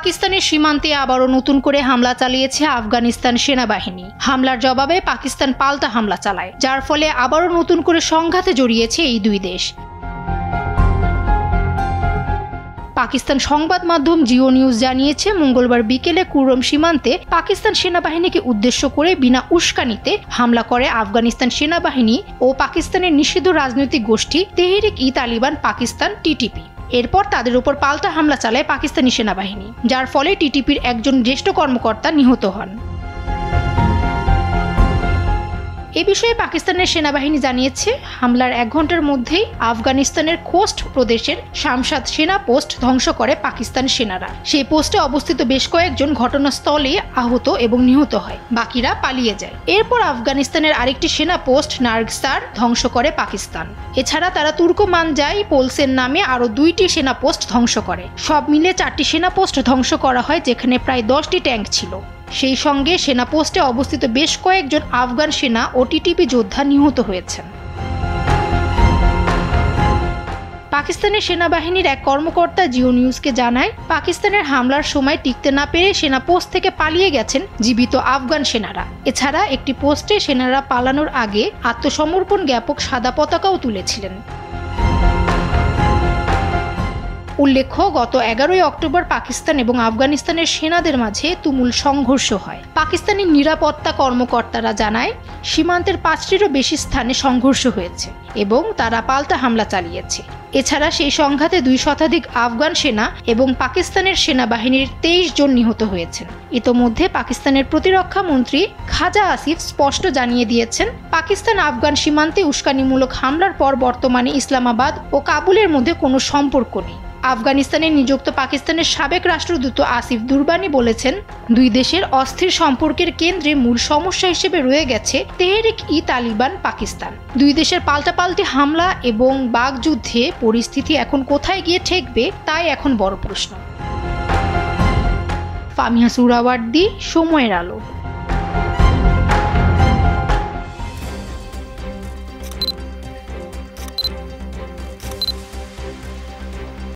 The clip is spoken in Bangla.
পাকিস্তানের সীমান্তে আবারও নতুন করে হামলা চালিয়েছে আফগানিস্তান সেনাবাহিনী। হামলার জবাবে পাকিস্তান পাল্টা হামলা চালায়, যার ফলে আবারও নতুন করে সংঘাতে জড়িয়েছে এই দুই দেশ। পাকিস্তান সংবাদ মাধ্যম জিও নিউজ জানিয়েছে, মঙ্গলবার বিকেলে কুরম সীমান্তে পাকিস্তান সেনাবাহিনীকে উদ্দেশ্য করে বিনা উস্কানিতে হামলা করে আফগানিস্তান সেনাবাহিনী ও পাকিস্তানের নিষিদ্ধ রাজনৈতিক গোষ্ঠী তেহরিক-ই-তালিবান পাকিস্তান টিটিপি। এরপর তাদের উপর পাল্টা হামলা চালায় পাকিস্তানি সেনাবাহিনী, যার ফলে টিটিপির একজন জ্যেষ্ঠ কর্মকর্তা নিহত হন। এ বিষয়ে পাকিস্তানের সেনাবাহিনী জানিয়েছে, হামলার 1 ঘন্টার মধ্যেই আফগানিস্তানের খোস্ট প্রদেশের শামশাদ সেনা পোস্ট ধ্বংস করে পাকিস্তান সেনারা। সেই পোস্টে অবস্থিত বেশ কয়েকজন ঘটনাস্থলে আহত এবং নিহত হয়, বাকিরা পালিয়ে যায়। এরপর আফগানিস্তানের আরেকটি সেনা পোস্ট নার্গসার ধ্বংস করে পাকিস্তান। এছাড়া তারা তুর্কমানজাই পোলসেন নামে আরও 2টি সেনা পোস্ট ধ্বংস করে। সব মিলে 4টি সেনা পোস্ট ধ্বংস করা হয়, যেখানে প্রায় 10টি ট্যাঙ্ক ছিল। সেই সঙ্গে সেনা পোস্টে অবস্থিত বেশ কয়েকজন আফগান সেনা ও টিটিপি যোদ্ধা নিহত হয়েছেন। পাকিস্তানের সেনাবাহিনীর এক কর্মকর্তা জিও নিউজকে জানায়, পাকিস্তানের হামলার সময় টিকতে না পেরে সেনা পোস্ট থেকে পালিয়ে গেছেন জীবিত আফগান সেনারা। এছাড়া একটি পোস্টে সেনারা পালানোর আগে আত্মসমর্পণ জ্ঞাপক সাদা পতাকাও তুলেছিলেন। উল্লেখ্য, গত 11ই অক্টোবর পাকিস্তান এবং আফগানিস্তানের সেনাদের মাঝে তুমুল সংঘর্ষ হয়। পাকিস্তানি নিরাপত্তা কর্মকর্তারা জানায়, সীমান্তের 5টিরও বেশি স্থানে সংঘর্ষ হয়েছে এবং তারা পাল্টা হামলা চালিয়েছে। এছাড়া সেই সংঘাতে 2 শতাধিক আফগান সেনা এবং পাকিস্তানের সেনাবাহিনীর 23 জন নিহত হয়েছেন। ইতোমধ্যে পাকিস্তানের প্রতিরক্ষা মন্ত্রী খাজা আসিফ স্পষ্ট জানিয়ে দিয়েছেন, পাকিস্তান আফগান সীমান্তে উস্কানিমূলক হামলার পর বর্তমানে ইসলামাবাদ ও কাবুলের মধ্যে কোনো সম্পর্ক নেই। আফগানিস্তানে নিযুক্ত পাকিস্তানের সাবেক রাষ্ট্রদূত আসিফ দুরবানি বলেছেন, 2 দেশের অস্থির সম্পর্কের কেন্দ্রে মূল সমস্যা হিসেবে রয়ে গেছে তেহরিক-ই-তালিবান পাকিস্তান। 2 দেশের পাল্টাপাল্টি হামলা এবং বাগযুদ্ধে পরিস্থিতি এখন কোথায় গিয়ে ঠেকবে, তাই এখন বড় প্রশ্ন। ফামিহা সুহরাওয়ার্দী, সময়ের আলো।